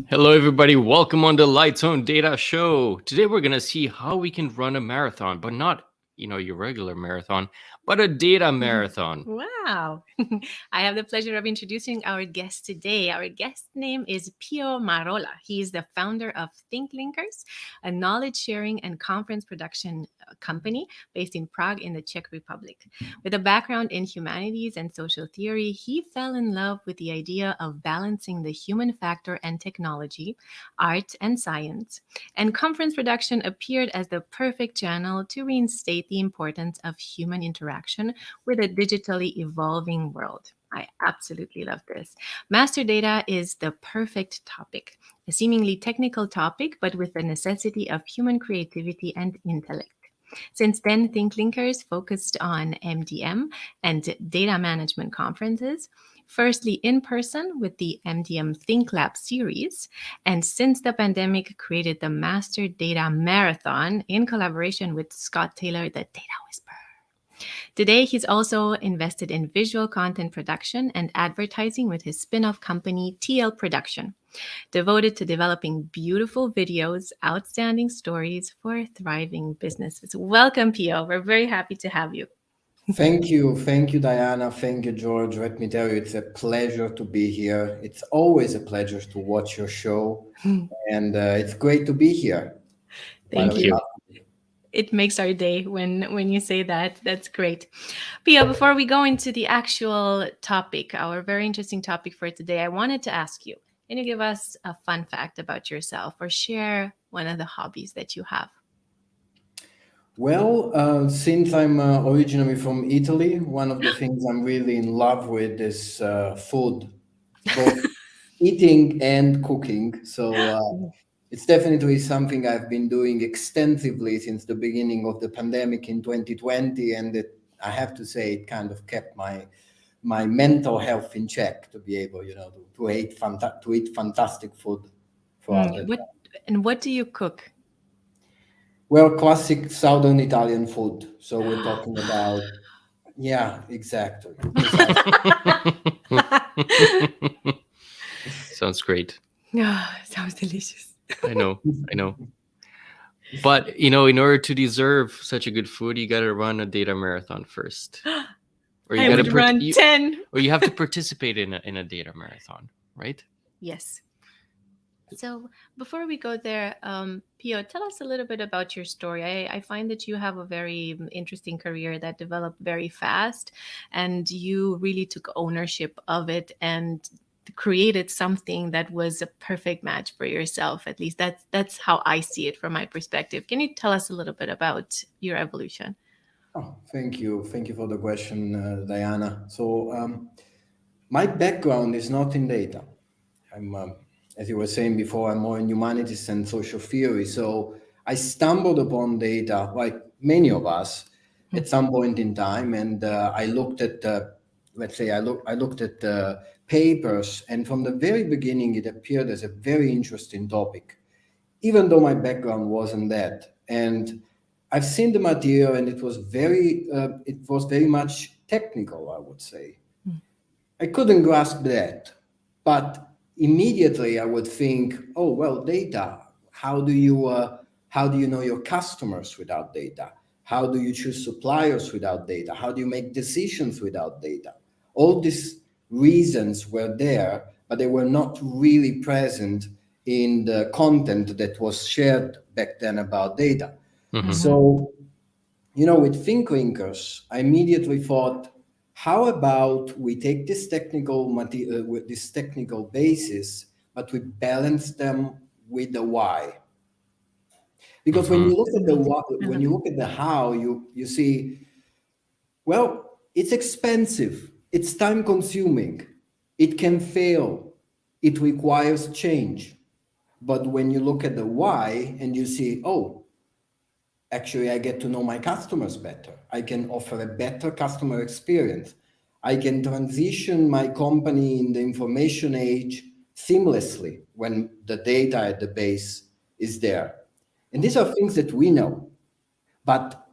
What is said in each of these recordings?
Hello, everybody. Welcome on the Lights On Data Show. Today, we're going to see how we can run a marathon, but not, your regular marathon, but a data marathon. Wow. I have the pleasure of introducing our guest today. Our guest name is Pio Marolla. He is the founder of ThinkLinkers, a knowledge sharing and conference production company based in Prague in the Czech Republic. With a background in humanities and social theory, he fell in love with the idea of balancing the human factor and technology, art and science, and conference production appeared as the perfect channel to reinstate the importance of human interaction with a digitally evolving world. I absolutely love this. Master data is the perfect topic, a seemingly technical topic, but with the necessity of human creativity and intellect. Since then, ThinkLinkers focused on MDM and data management conferences, firstly in person with the MDM Think Lab series, and since the pandemic, created the Master Data Marathon in collaboration with Scott Taylor, the Data Whisperer. Today, he's also invested in visual content production and advertising with his spin off company, TL Production, devoted to developing beautiful videos, outstanding stories for thriving businesses. Welcome, Pio. We're very happy to have you. Thank you, Diana. Thank you, George. Let me tell you, it's a pleasure to be here. It's always a pleasure to watch your show, and it's great to be here. Thank Thank you. you. It makes our day when you say that. That's great. Pio, before we go into the actual topic, our very interesting topic for today, I wanted to ask you, can you give us a fun fact about yourself or share one of the hobbies that you have? Well, since I'm originally from Italy, one of the things I'm really in love with is food, both eating and cooking. So it's definitely something I've been doing extensively since the beginning of the pandemic in 2020, and I have to say it kind of kept my mental health in check to be able, to eat fantastic food throughout the What do you cook? well, classic Southern Italian food. So we're talking about, yeah, exactly, precisely. Sounds great. Sounds delicious. I know. I know. But, in order to deserve such a good food, you got to run a data marathon first. Or you I got to would run 10. or you have to participate in a data marathon, right? Yes. So before we go there, Pio, tell us a little bit about your story. I find that you have a very interesting career that developed very fast, and you really took ownership of it and created something that was a perfect match for yourself. At least that's how I see it from my perspective. Can you tell us a little bit about your evolution? Oh, thank you for the question, Diana. So my background is not in data. I'm, as you were saying before, I'm more in humanities and social theory. So I stumbled upon data, like many of us, at some point in time, and I looked at, let's say, I looked at papers, and from the very beginning, it appeared as a very interesting topic, even though my background wasn't that. And I've seen the material, and it was very much technical, I would say. I couldn't grasp that, but immediately I would think, oh well, data. How do you know your customers without data? How do you choose suppliers without data? How do you make decisions without data? All these reasons were there, but they were not really present in the content that was shared back then about data. Hmm. So, with ThinkLinkers, I immediately thought, how about we take this technical material with this technical basis, but we balance them with the why? Because when Hmm. you look That's at the amazing. why, I when love you it. look at the how, you see, well, it's expensive, it's time consuming, it can fail, it requires change. But when you look at the why and you see, oh, actually I get to know my customers better, I can offer a better customer experience, I can transition my company in the information age seamlessly when the data at the base is there. And these are things that we know, but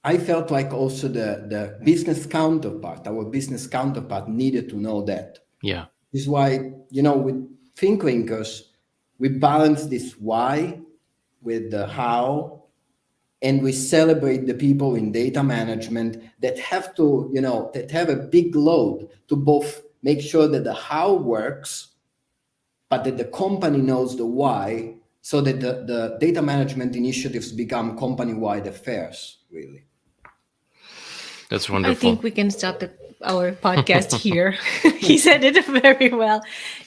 I felt like also the business counterpart, our business counterpart needed to know that. Yeah. This is why, with ThinkLinkers, we balance this why with the how, and we celebrate the people in data management that have to, that have a big load to both make sure that the how works, but that the company knows the why, so that the data management initiatives become company-wide affairs, really. That's I wonderful. think we can stop our podcast here. He said it very well.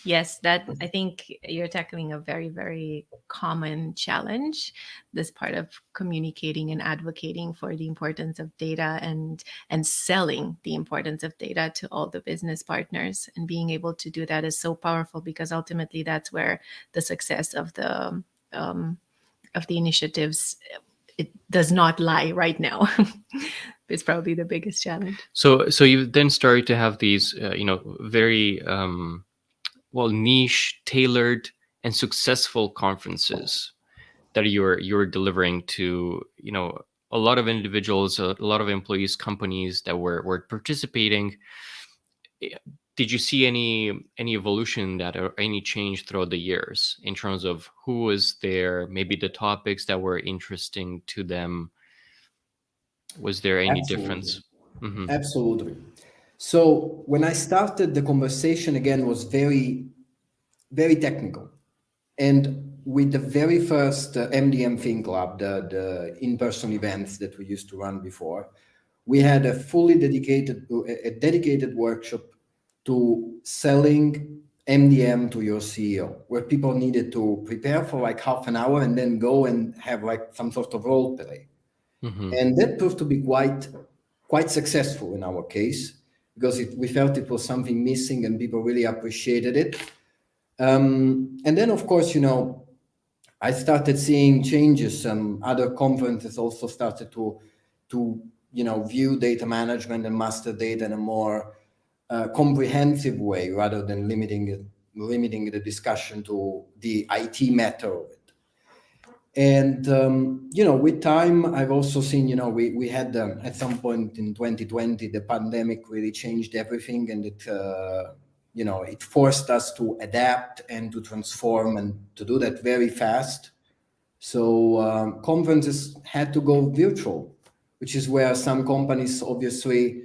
Yes, that I think you're tackling a very, very common challenge. This part of communicating and advocating for the importance of data and selling the importance of data to all the business partners, and being able to do that is so powerful, because ultimately that's where the success um, of the initiatives, it does not lie right now. It's probably the biggest challenge. So you then started to have these, very well, niche, tailored, and successful conferences that you're delivering to, a lot of individuals, a lot of employees, companies that were participating. Did you see any evolution that, or any change throughout the years in terms of who was there, maybe the topics that were interesting to them? Was there any Absolutely. difference? Hmm. Absolutely. So when I started, the conversation again was very, very technical. And with the very first MDM Think Club, the in-person events that we used to run before, we had a fully dedicated workshop to selling MDM to your CEO, where people needed to prepare for like half an hour and then go and have like some sort of role play. Hmm. And that proved to be quite successful in our case, because we felt it was something missing and people really appreciated it. And then, of course, I started seeing changes. Other conferences also started to view data management and master data in a more comprehensive way, rather than limiting the discussion to the IT matter of it. And with time, I've also seen, we had at some point in 2020, the pandemic really changed everything, and it forced us to adapt and to transform, and to do that very fast. So conferences had to go virtual, which is where some companies obviously,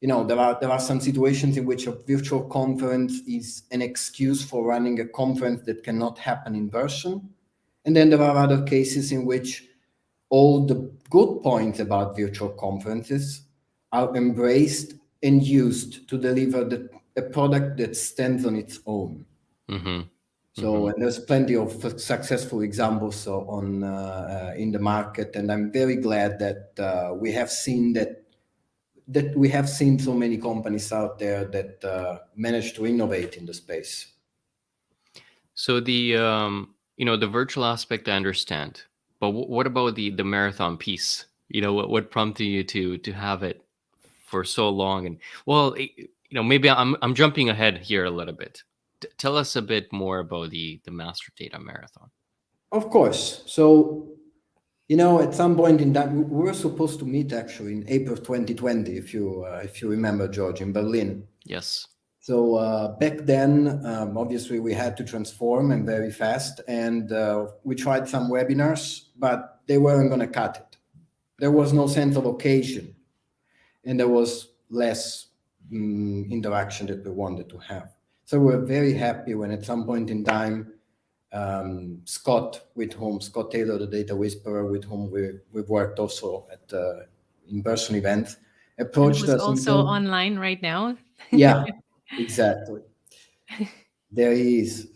there are some situations in which a virtual conference is an excuse for running a conference that cannot happen in person. And then there are other cases in which all the good points about virtual conferences are embraced and used to deliver a product that stands on its own. Hmm. So, and there's plenty of successful examples in the market, and I'm very glad that we have seen that we have seen so many companies out there that manage to innovate in the space. So the virtual aspect I understand, but what about the marathon piece? What prompted you to have it for so long? And well, maybe I'm jumping ahead here a little bit. Tell us a bit more about the Master Data Marathon. Of course. So, at some point in time, we were supposed to meet actually in April 2020, if you remember, George, in Berlin. Yes. So back then, obviously, we had to transform, and very fast. And we tried some webinars, but they weren't going to cut it. There was no sense of occasion, and there was less interaction that we wanted to have. So we're very happy when at some point in time, Scott Taylor, the data whisperer, with whom we've worked also at in-person events, approached Who's us and also said, online right now. yeah, exactly. There he is.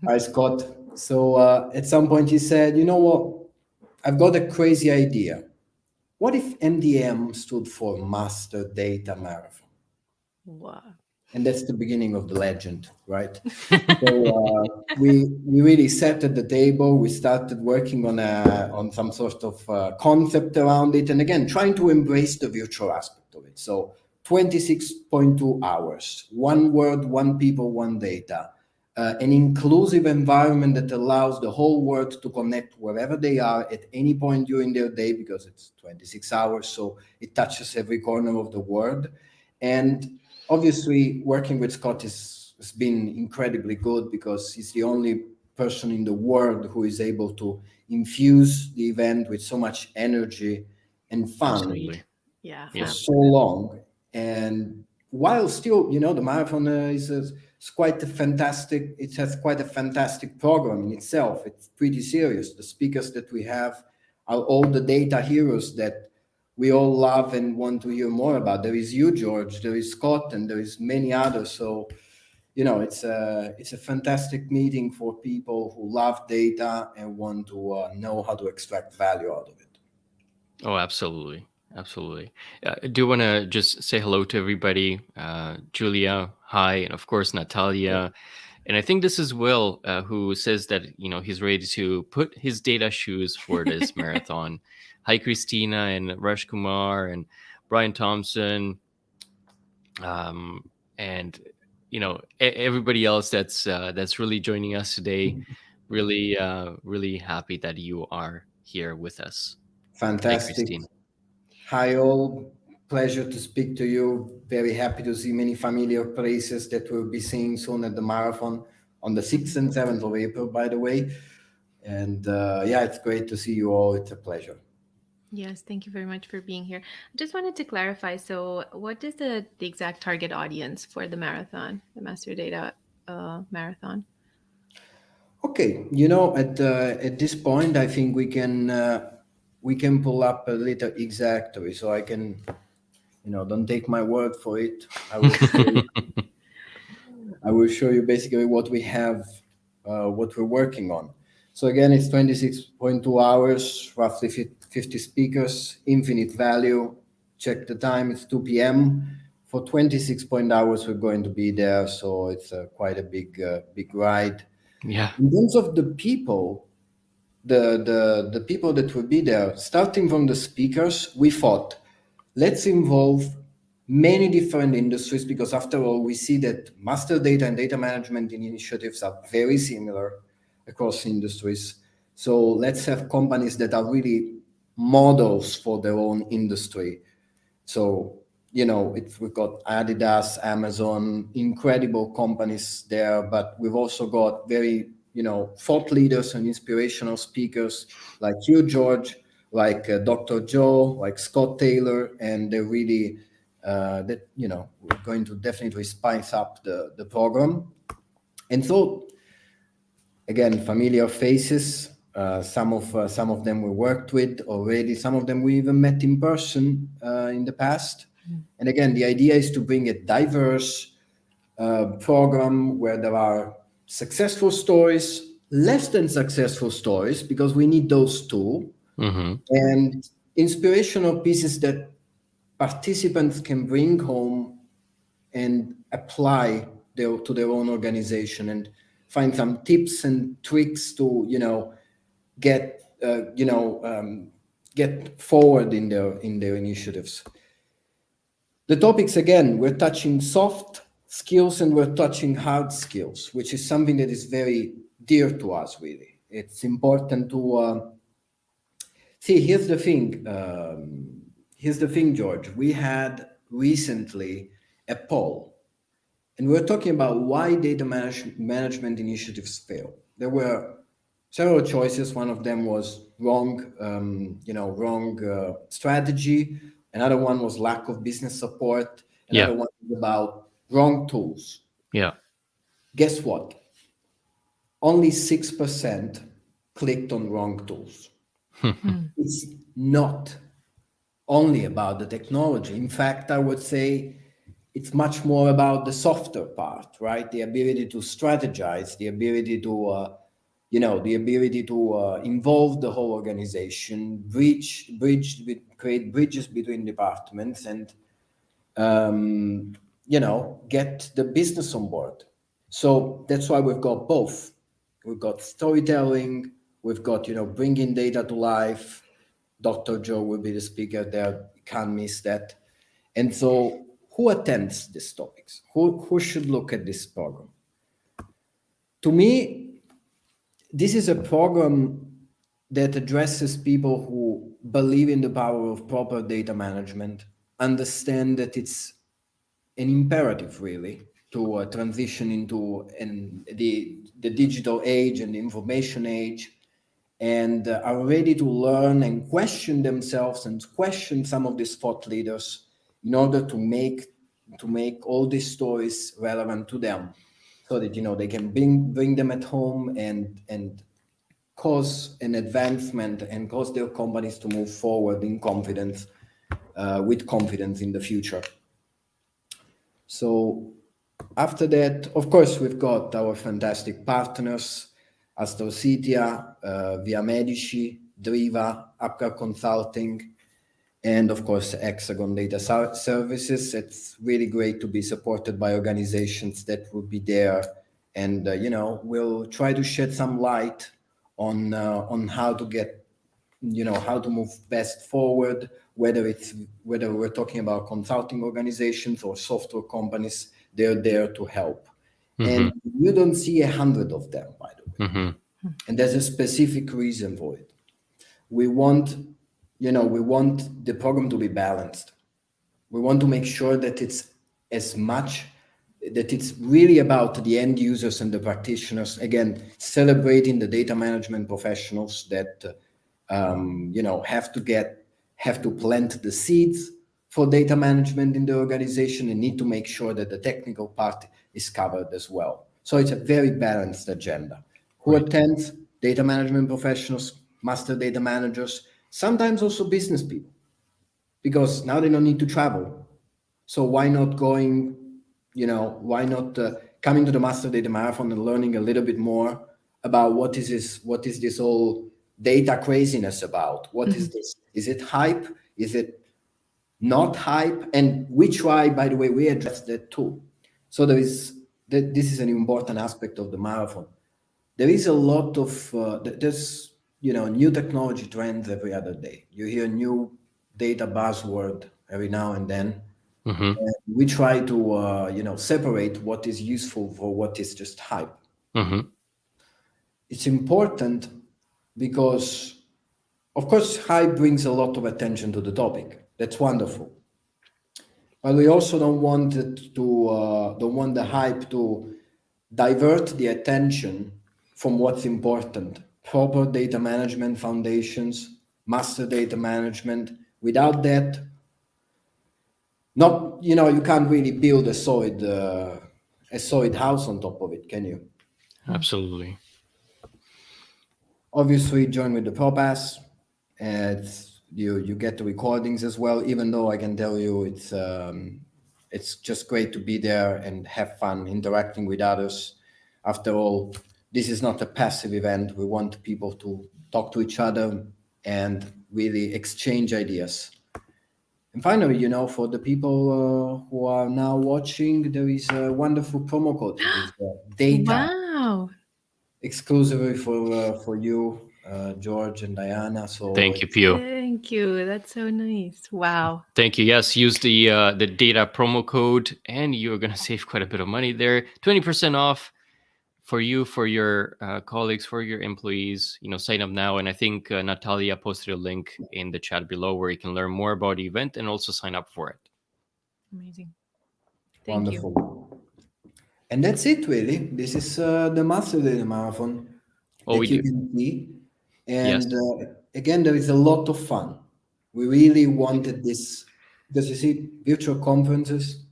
Hi, Scott. So at some point he said, you know what? I've got a crazy idea. What if MDM stood for Master Data Marathon? Wow. And that's the beginning of the legend, right? So we really sat at the table. We started working on some sort of concept around it, and again trying to embrace the virtual aspect of it. So 26.2 hours, one word, one people, one data, an inclusive environment that allows the whole world to connect wherever they are at any point during their day, because it's 26 hours, so it touches every corner of the world. And obviously, working with Scott has been incredibly good, because he's the only person in the world who is able to infuse the event with so much energy and fun Sweet. Absolutely. Yeah, for Yeah. so long. And while still, the marathon is quite a fantastic, it has quite a fantastic program in itself. It's pretty serious. The speakers that we have are all the data heroes that we all love and want to hear more about. There is you, George, there is Scott, and there is many others. So, it's a fantastic meeting for people who love data and want to know how to extract value out of it. Oh, absolutely. Absolutely. I do want to just say hello to everybody. Julia, hi, and of course, Natalia. And I think this is Will, who says that, he's ready to put his data shoes for this marathon. Hi, Christina and Rush Kumar and Brian Thompson. Um, and, everybody else that's really joining us today. Really, really happy that you are here with us. Hi, Fantastic. Christina. Hi, all. Pleasure to speak to you. Very happy to see many familiar places that we'll be seeing soon at the marathon on the 6th and 7th of April, by the way. And yeah, it's great to see you all. It's a pleasure. Yes, thank you very much for being here. I just wanted to clarify. So, what is the exact target audience for the marathon, the Master Data Marathon? Okay, at this point, I think we can pull up a little exactory, so I can, don't take my word for it. I will show you basically what we have, what we're working on. So again, it's 26.2 hours, roughly 50 speakers, infinite value. Check the time, it's 2 p.m. For 26 point hours, we're going to be there. So it's quite a big ride. Yeah. In terms of the people, the people that will be there, starting from the speakers, we thought, let's involve many different industries because after all, we see that master data and data management initiatives are very similar across industries. So let's have companies that are really models for their own industry. So, we've got Adidas, Amazon, incredible companies there, but we've also got very, thought leaders and inspirational speakers like you, George, like Dr. Joe, like Scott Taylor, and they're really, we're going to definitely spice up the program. And so, again, familiar faces. Some of them we worked with already. Some of them we even met in person in the past. And again, the idea is to bring a diverse program where there are successful stories, less than successful stories, because we need those too, Hmm. and inspirational pieces that participants can bring home and apply to their own organization and find some tips and tricks to get get forward in their initiatives. The topics, again, we're touching soft skills and we're touching hard skills, which is something that is very dear to us. Really, it's important to see. Here's the thing, George. We had recently a poll, and we're talking about why management initiatives fail. There were several choices. One of them was wrong strategy. Another one was lack of business support. Yeah. Another one was about wrong tools. Yeah. Guess what? Only 6% clicked on wrong tools. Hmm. It's not only about the technology. In fact, I would say it's much more about the softer part, right? The ability to strategize, the ability to, involve the whole organization, create bridges between departments, and get the business on board. So that's why we've got both. We've got storytelling. We've got bringing data to life. Dr. Joe will be the speaker there. Can't miss that. And so, who attends these topics? Who should look at this program? To me, this is a program that addresses people who believe in the power of proper data management, understand that it's an imperative, really, transition into the digital age and the information age, and are ready to learn and question themselves and question some of these thought leaders in order to make all these stories relevant to them, so that they can bring them at home and cause an advancement and cause their companies to move forward in confidence, with confidence in the future. So after that, of course, we've got our fantastic partners, Astrocitia, Via Medici, Driva, Apcar Consulting, and of course, Hexagon Data Services. It's really great to be supported by organizations that will be there, and we'll try to shed some light on how to get, how to move best forward, whether we're talking about consulting organizations or software companies. They're there to help. And you don't see 100 of them, by the way. And there's a specific reason for it. We want the program to be balanced. We want to make sure that it's really about the end users and the practitioners, again, celebrating the data management professionals that have to plant the seeds for data management in the organization, and need to make sure that the technical part is covered as well. So it's a very balanced agenda. Who attends? Data management professionals, master data managers, sometimes also business people, because now they don't need to travel. So why not coming to the Master Data Marathon and learning a little bit more about what is this whole data craziness about? What is this? Is it hype? Is it not hype? And we try, by the way, we address that too. So this is an important aspect of the marathon. There is a lot of there's new technology trends every other day. You hear new data buzzword every now and then. And we try to separate what is useful for what is just hype. It's important because, of course, hype brings a lot of attention to the topic. That's wonderful. But we also don't want the hype to divert the attention from what's important. Proper data management foundations, master data management. Without that, you can't really build a solid house on top of it, can you? Absolutely. Obviously, join with the ProPass. You get the recordings as well. Even though I can tell you, it's just great to be there and have fun interacting with others. After all, this is not a passive event. We want people to talk to each other and really exchange ideas. And finally, for the people who are now watching, there is a wonderful promo code for this data, Wow. exclusively for you, George and Diana. So Thank you, Pio. Thank you. That's so nice. Wow. Thank you. Yes, use the data promo code, and you're going to save quite a bit of money there. 20% off for you, for your colleagues, for your employees. Sign up now. And I think Natalia posted a link in the chat below where you can learn more about the event and also sign up for it. Amazing. Thank you. wonderful. And that's it, really. This is the Master Data Marathon Oh, that we you do. can see. Yes. And again, there is a lot of fun. We really wanted this, because you see, virtual conferences,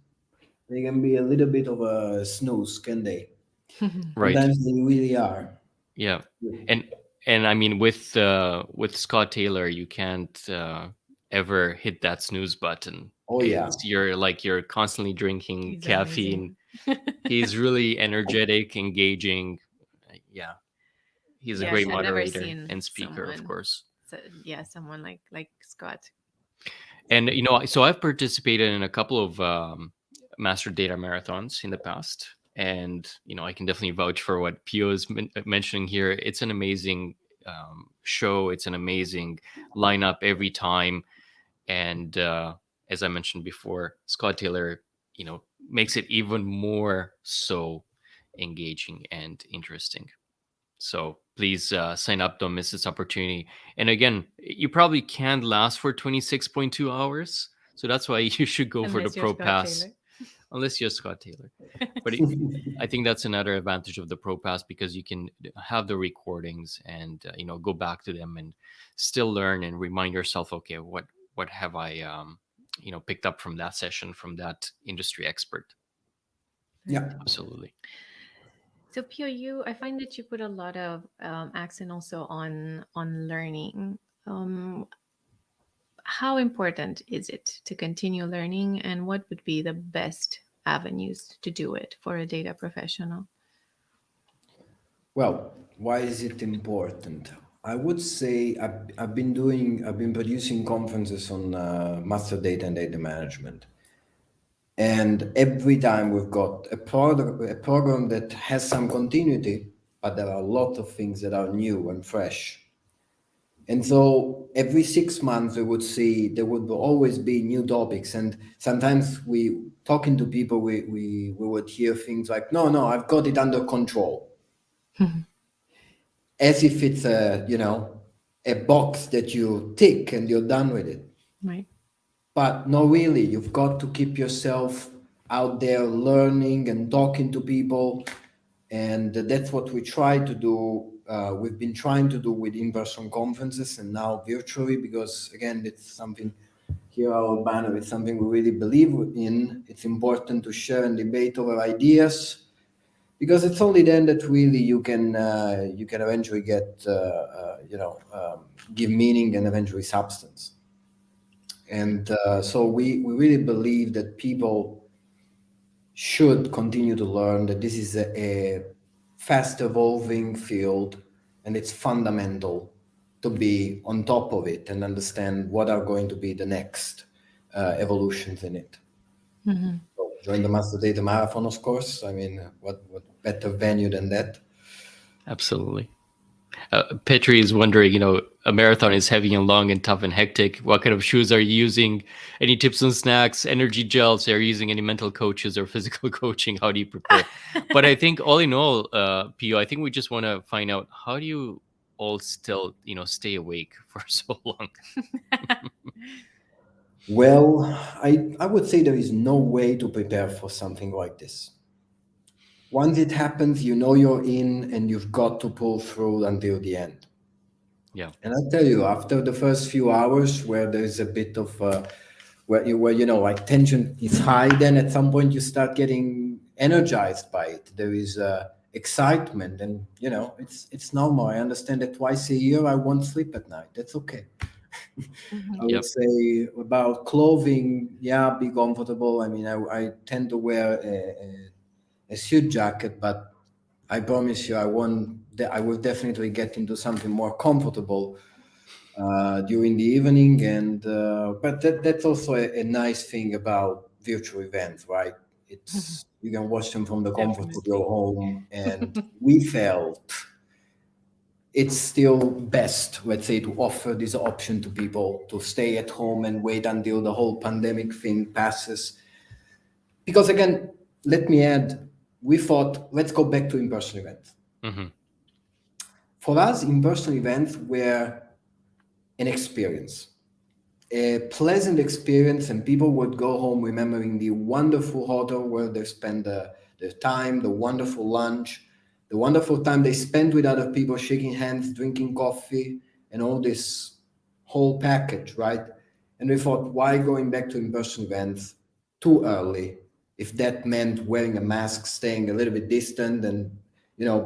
they can be a little bit of a snooze, can they? Right. Sometimes they really are. Yeah. And I mean, with Scott Taylor, you can't ever hit that snooze button. Oh, yeah. You're constantly drinking He's caffeine. amazing. He's really energetic, engaging. Yeah, he's a Yes, great I've never moderator seen and speaker, of someone. course. So, yeah, someone like Scott. And so I've participated in a couple of master data marathons in the past, and I can definitely vouch for what Pio is mentioning here. It's an amazing show. It's an amazing lineup every time, and as I mentioned before, Scott Taylor, makes it even more so engaging and interesting. So please sign up. Don't miss this opportunity. And again, you probably can't last for 26.2 hours. So that's why you should go for the Unless you're Pro Scott Pass. Taylor. unless you're Scott Taylor. But I think that's another advantage of the ProPass, because you can have the recordings and go back to them and still learn and remind yourself, okay, what have I picked up from that session from that industry expert. Yeah. Absolutely. So Pio, I find that you put a lot of accent also on learning. How important is it to continue learning, and what would be the best avenues to do it for a data professional? Well, why is it important? I would say I've been producing conferences on master data and data management. And every time we've got a program that has some continuity, but there are a lot of things that are new and fresh. And so every 6 months we would see there would always be new topics. And sometimes we talking to people, we would hear things like, no, I've got it under control. As if it's a box that you tick and you're done with it. Right. But no, really, you've got to keep yourself out there learning and talking to people. And that's what we try to do. We've been trying to do with in-person conferences and now virtually, because again, it's something here, our banner, it's something we really believe in. It's important to share and debate over ideas, because it's only then that really you can eventually get give meaning and eventually substance. And so we really believe that people should continue to learn, that this is a fast evolving field, and it's fundamental to be on top of it and understand what are going to be the next evolutions in it. So join the Master Data Marathon, of course. I mean, what better venue than that? Absolutely. Petri is wondering, a marathon is heavy and long and tough and hectic. What kind of shoes are you using? Any tips on snacks, energy gels? Are you using any mental coaches or physical coaching? How do you prepare? But I think all in all, Pio, I think we just want to find out, how do you all still, stay awake for so long? Well, I would say there is no way to prepare for something like this. Once it happens, you know you're in, and you've got to pull through until the end. Yeah. And I tell you, after the first few hours, where there's a bit of where like tension is high, then at some point you start getting energized by it. There is excitement, and it's normal. I understand that twice a year I won't sleep at night. That's okay. I would Yep. say about clothing, yeah, be comfortable. I mean, I tend to wear a suit jacket, but I promise you, I won't. I will definitely get into something more comfortable during the evening. And but that's also a nice thing about virtual events, right? It's you can watch them from the comfort of Definitely. your home, and we felt it's still best, let's say, to offer this option to people to stay at home and wait until the whole pandemic thing passes. Because again, let me add, we thought, let's go back to in-person events. Mm-hmm. For us, in-person events were an experience, a pleasant experience, and people would go home remembering the wonderful hotel where they spent their time, the wonderful lunch, the wonderful time they spent with other people, shaking hands, drinking coffee, and all this whole package, right? And we thought, why going back to in-person events too early? If that meant wearing a mask, staying a little bit distant, and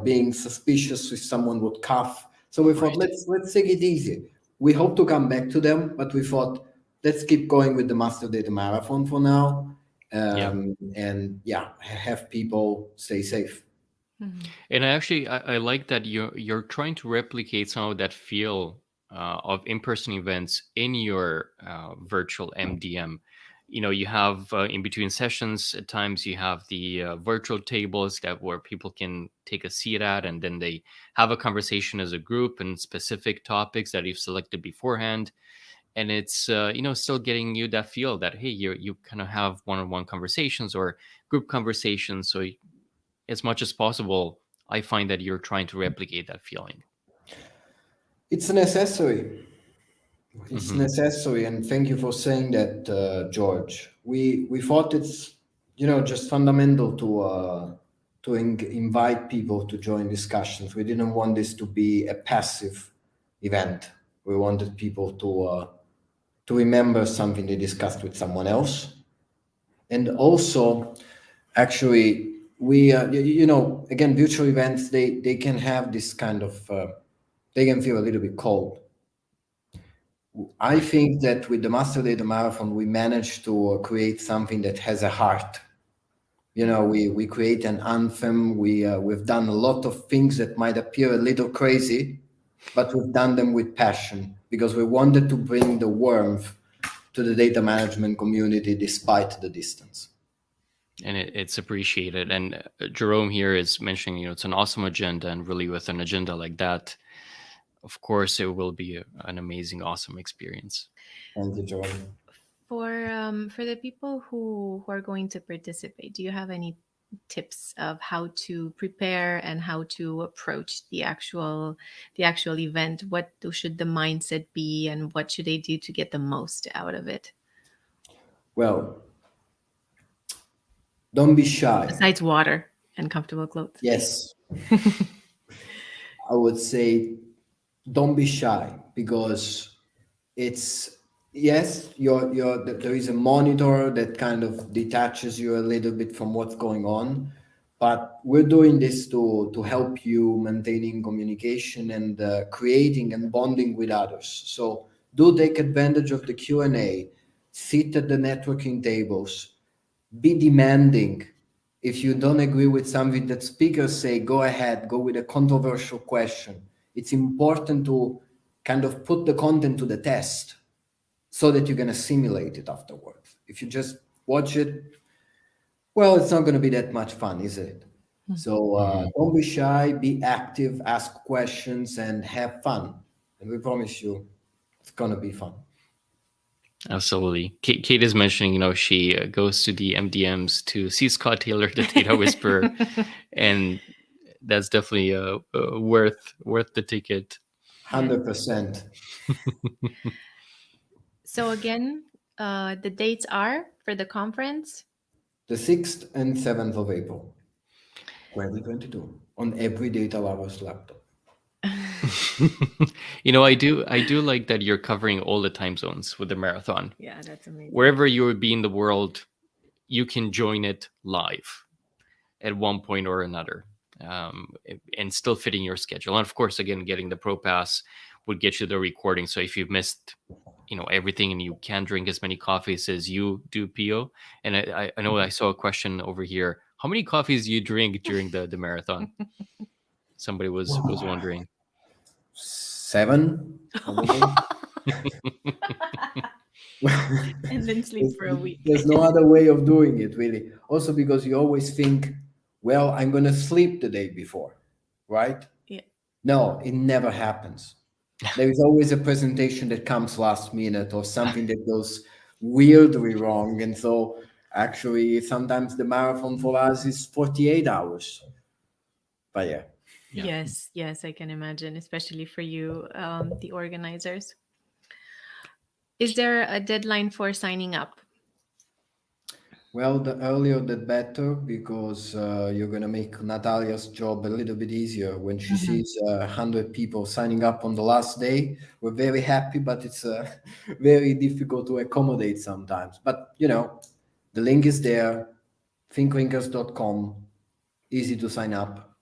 being suspicious if someone would cough. So we thought, Right. let's take it easy. We hope to come back to them, but we thought, let's keep going with the Master Data Marathon for now, Yeah. and yeah, have people stay safe. And I like that you're trying to replicate some of that feel of in-person events in your virtual MDM. You have in between sessions, at times you have the virtual tables that where people can take a seat at, and then they have a conversation as a group and specific topics that you've selected beforehand. And it's still getting you that feel that, hey, you kind of have one-on-one conversations or group conversations. So as much as possible, I find that you're trying to replicate that feeling. It's necessary. It's Hmm. necessary, and thank you for saying that, George. We thought it's just fundamental to invite people to join discussions. We didn't want this to be a passive event. We wanted people to remember something they discussed with someone else, and also, actually, we again, virtual events, they can have this kind of they can feel a little bit cold. I Right. think that with the Master Data Marathon, we managed to create something that has a heart. We create an anthem. We've done a lot of things that might appear a little crazy, but we've done them with passion because we wanted to bring the warmth to the data management community despite the distance. And it's appreciated. And Jerome here is mentioning, it's an awesome agenda, and really with an agenda like that, of course, it will be an amazing, awesome experience. Thank you, John. For the people who are going to participate, do you have any tips of how to prepare and how to approach the actual event? Should the mindset be, and what should they do to get the most out of it? Well, don't be shy. Besides water and comfortable clothes. Yes, I would say don't be shy because it's yes, there is a monitor that kind of detaches you a little bit from what's going on, but we're doing this to help you maintaining communication and creating and bonding with others. So do take advantage of the Q&A, sit at the networking tables, be demanding. If you don't agree with something that speakers say, go ahead, go with a controversial question. It's important to kind of put the content to the test so that you can assimilate it afterwards. If you just watch it, well, it's not going to be that much fun, is it? So Hmm. don't be shy, be active, ask questions, and have fun. And we promise you, it's going to be fun. Absolutely. Kate is mentioning, she goes to the MDMs to see Scott Taylor, the data whisperer, and that's definitely worth the ticket. Yes. 100%. So again, the dates are for the conference. The 6th and 7th of April, 2022, on every Data Lovers laptop. I do like that you're covering all the time zones with the marathon. Yeah, that's amazing. Wherever you would be in the world, you can join it live at one point or another, and still fitting your schedule. And of course, again, getting the Pro Pass would get you the recording. So if you've missed, everything, and you can drink as many coffees as you do, Pio. And I know I saw a question over here. How many coffees do you drink during the marathon? Somebody was wondering. 7, probably. And then sleep there's, for a week. there's no other way of doing it, really. Also, because you always think, well, I'm going to sleep the day before, right? Yeah. No, it never happens. There is always a presentation that comes last minute or something that goes weirdly wrong. And so, actually, sometimes the marathon for us is 48 hours. But yeah. Yeah. Yes, I can imagine, especially for you, the organizers. Is there a deadline for signing up? Well, the earlier the better, because you're going to make Natalia's job a little bit easier. When she sees 100 people signing up on the last day, we're very happy, but it's very difficult to accommodate sometimes. But, the link is there, thinklinkers.com, easy to sign up.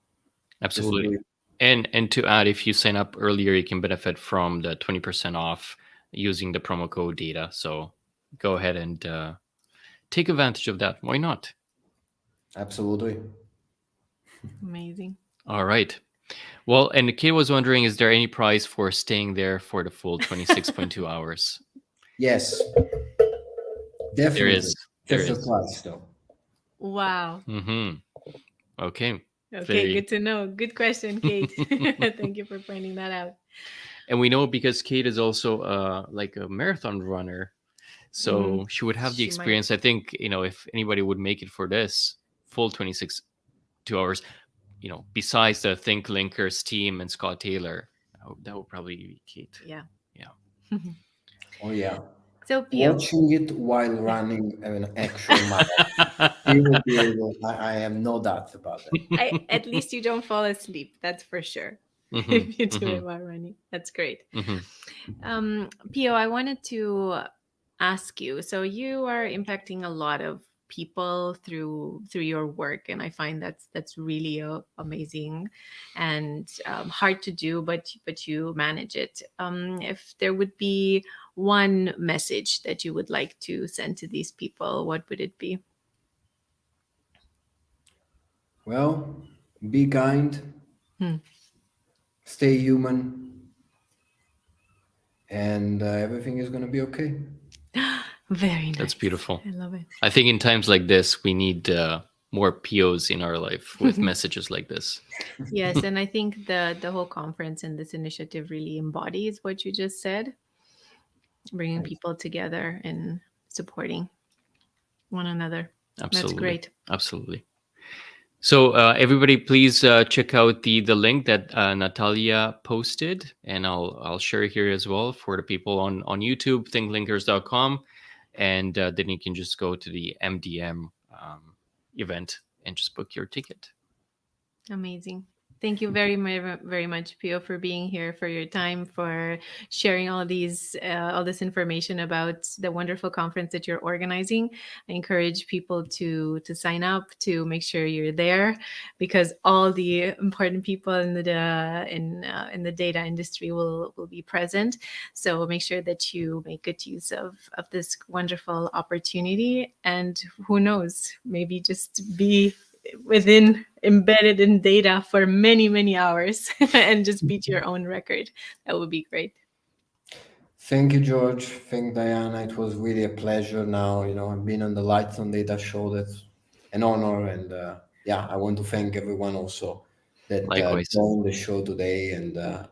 Just do Absolutely. it. And to add, if you sign up earlier, you can benefit from the 20% off using the promo code data. So go ahead and take advantage of that. Why not? Absolutely. Amazing. All right. Well, and Kate was wondering, is there any price for staying there for the full 26.2 hours? Yes, There definitely. is. It's a There is. surprise, though. Wow. Mm-hmm. Okay. Okay, Very. good to know. Good question, Kate. Thank you for pointing that out. And we know because Kate is also like a marathon runner. So she would have the She might. experience. I think, if anybody would make it for this full 26 2 hours, besides the ThinkLinkers team and Scott Taylor, that would probably be Kate. Yeah. Oh, yeah. So, Pio. Watching it while running an actual marathon. He will be able. I have no doubts about that. At least you don't fall asleep. That's for sure. Hmm. If you do Hmm. it while running, that's great. Hmm. Pio, I wanted to ask you. So you are impacting a lot of people through your work, and I find that's really amazing and hard to do, but you manage it. If there would be one message that you would like to send to these people, what would it be? Well, be kind, Hmm. stay human, and everything is going to be okay. Very That's nice. beautiful. I love I think in times like this, we need more POs in our life with it. messages like this. Yes, and I think the whole conference and this initiative really embodies what you just said, bringing Thanks. people together and supporting one another. That's Absolutely. great. Absolutely. So everybody, please check out the link that Natalia posted, and I'll share it here as well for the people on YouTube, thinklinkers.com, and then you can just go to the MDM event and just book your ticket. Amazing. Thank you very much, Pio, for being here, for your time, for sharing all this information about the wonderful conference that you're organizing. I encourage people to sign up, to make sure you're there, because all the important people in the data industry will be present. So make sure that you make good use of this wonderful opportunity, and who knows, maybe just be within embedded in data for many hours and just beat your own record. That would be great. Thank you, George. Thank Diana. It was really a pleasure. Now, I've been on the Lights on Data show. That's an honor. And yeah, I want to thank everyone also that Likewise. joined the show today. And I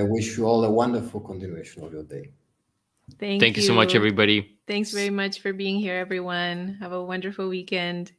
wish you all a wonderful continuation of your day. Thank Thank you so much, you. everybody. Thanks very much for being here, everyone. Have a wonderful weekend.